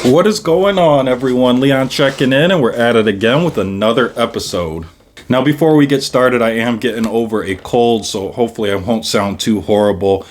What is going on, everyone? Leon checking in, and we're at it again with another episode. Now, before we get started, I am getting over a cold, so hopefully I won't sound too horrible,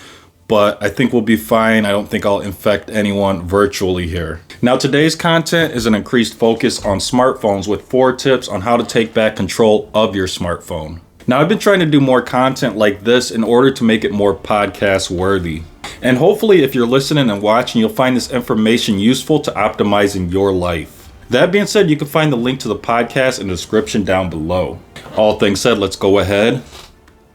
but I think we'll be fine. I don't think I'll infect anyone virtually here. Now, today's content is an increased focus on smartphones with 4 tips on how to take back control of your smartphone. Now, I've been trying to do more content like this in order to make it more podcast worthy. And hopefully, if you're listening and watching, you'll find this information useful to optimizing your life. That being said, you can find the link to the podcast in the description down below. All things said, let's go ahead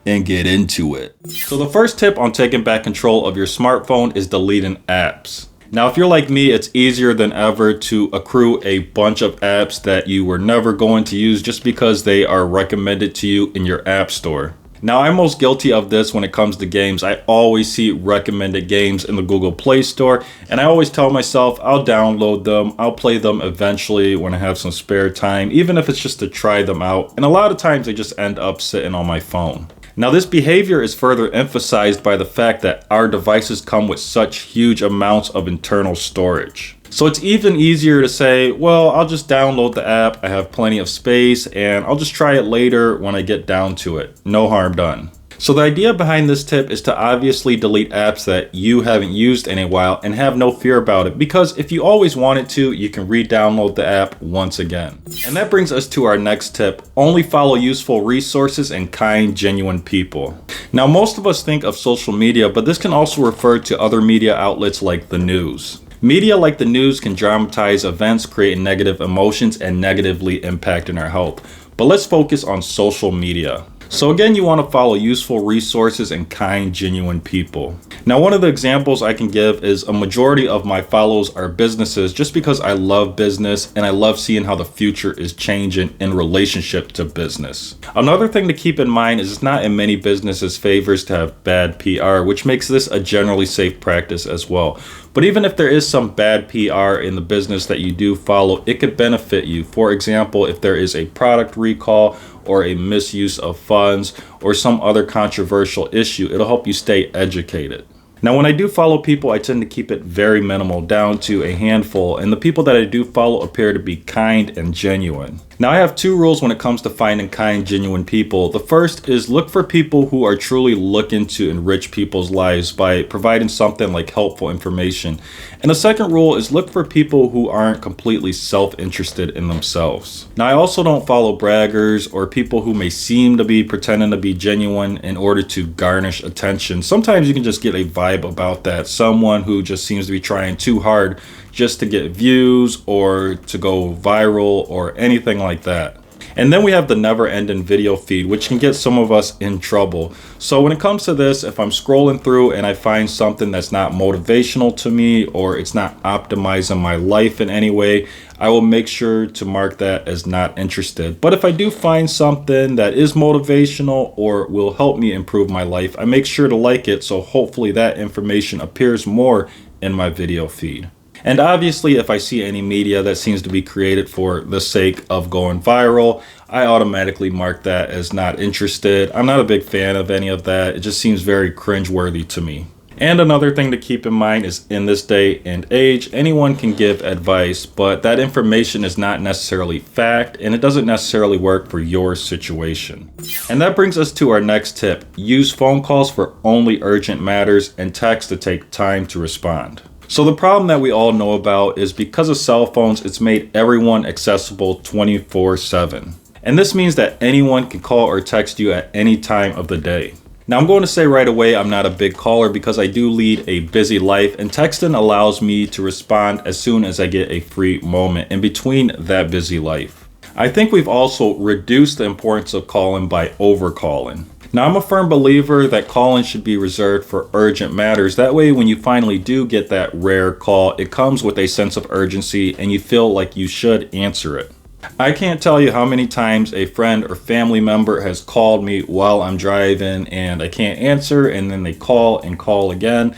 and get into it. So the first tip on taking back control of your smartphone is deleting apps. Now, if you're like me, it's easier than ever to accrue a bunch of apps that you were never going to use just because they are recommended to you in your app store. Now, I'm most guilty of this when it comes to games. I always see recommended games in the Google Play Store, and I always tell myself I'll download them, I'll play them eventually when I have some spare time, even if it's just to try them out. And a lot of times they just end up sitting on my phone. Now, this behavior is further emphasized by the fact that our devices come with such huge amounts of internal storage. So it's even easier to say, well, I'll just download the app, I have plenty of space, and I'll just try it later when I get down to it. No harm done. So the idea behind this tip is to obviously delete apps that you haven't used in a while and have no fear about it, because if you always wanted to, you can re-download the app once again. And that brings us to our next tip: only follow useful resources and kind, genuine people. Now, most of us think of social media, but this can also refer to other media outlets like the news. Media like the news can dramatize events, create negative emotions, and negatively impact our health. But let's focus on social media. So again, you want to follow useful resources and kind, genuine people. Now, one of the examples I can give is a majority of my follows are businesses, just because I love business and I love seeing how the future is changing in relationship to business. Another thing to keep in mind is it's not in many businesses' favors to have bad PR, which makes this a generally safe practice as well. But even if there is some bad PR in the business that you do follow, it could benefit you. For example, if there is a product recall or a misuse of funds or some other controversial issue, it'll help you stay educated. Now, when I do follow people, I tend to keep it very minimal, down to a handful, and the people that I do follow appear to be kind and genuine. Now, I have 2 rules when it comes to finding kind, genuine people. The first is look for people who are truly looking to enrich people's lives by providing something like helpful information. And the second rule is look for people who aren't completely self-interested in themselves. Now, I also don't follow braggers or people who may seem to be pretending to be genuine in order to garnish attention. Sometimes you can just get a vibe about that. Someone who just seems to be trying too hard just to get views or to go viral or anything like that. And then we have the never-ending video feed, which can get some of us in trouble. So when it comes to this, if I'm scrolling through and I find something that's not motivational to me or it's not optimizing my life in any way, I will make sure to mark that as not interested. But if I do find something that is motivational or will help me improve my life, I make sure to like it, so hopefully that information appears more in my video feed. And obviously, if I see any media that seems to be created for the sake of going viral, I automatically mark that as not interested. I'm not a big fan of any of that. It just seems very cringeworthy to me. And another thing to keep in mind is in this day and age, anyone can give advice, but that information is not necessarily fact, and it doesn't necessarily work for your situation. And that brings us to our next tip: use phone calls for only urgent matters and text to take time to respond. So the problem that we all know about is because of cell phones, it's made everyone accessible 24/7. And this means that anyone can call or text you at any time of the day. Now, I'm going to say right away, I'm not a big caller because I do lead a busy life, and texting allows me to respond as soon as I get a free moment in between that busy life. I think we've also reduced the importance of calling by overcalling. Now, I'm a firm believer that calling should be reserved for urgent matters. That way, when you finally do get that rare call, it comes with a sense of urgency and you feel like you should answer it. I can't tell you how many times a friend or family member has called me while I'm driving and I can't answer, and then they call and call again.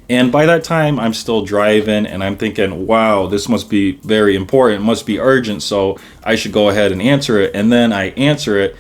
And by that time, I'm still driving and I'm thinking, wow, this must be very important, it must be urgent, so I should go ahead and answer it. And then I answer it.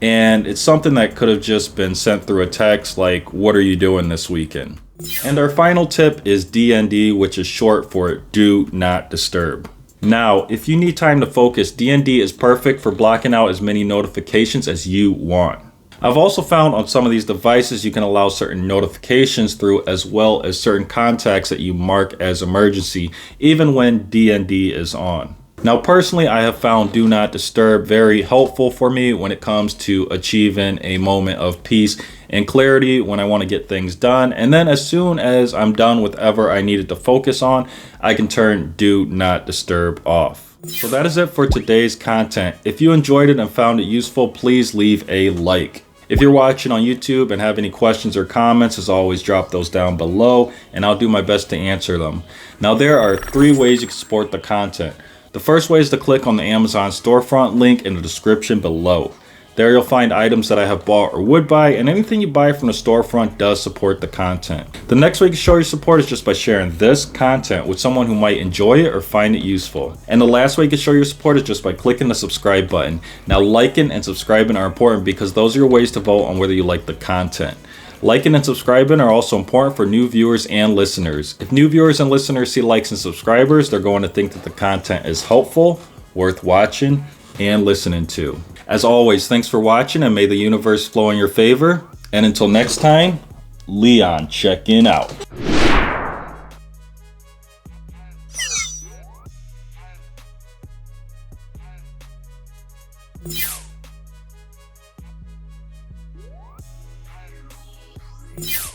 And it's something that could have just been sent through a text like, what are you doing this weekend? And our final tip is DND, which is short for Do Not Disturb. Now, if you need time to focus, DND is perfect for blocking out as many notifications as you want. I've also found on some of these devices you can allow certain notifications through, as well as certain contacts that you mark as emergency, even when DND is on. Now, personally, I have found Do Not Disturb very helpful for me when it comes to achieving a moment of peace and clarity when I want to get things done. And then as soon as I'm done with whatever I needed to focus on, I can turn Do Not Disturb off. So that is it for today's content. If you enjoyed it and found it useful, please leave a like. If you're watching on YouTube and have any questions or comments, as always, drop those down below and I'll do my best to answer them. Now, there are 3 ways you can support the content. The first way is to click on the Amazon storefront link in the description below. There you'll find items that I have bought or would buy, and anything you buy from the storefront does support the content. The next way you can show your support is just by sharing this content with someone who might enjoy it or find it useful. And the last way you can show your support is just by clicking the subscribe button. Now, liking and subscribing are important because those are your ways to vote on whether you like the content. Liking and subscribing are also important for new viewers and listeners. If new viewers and listeners see likes and subscribers, they're going to think that the content is helpful, worth watching, and listening to. As always, thanks for watching and may the universe flow in your favor. And until next time, Leon checking out. Yeah.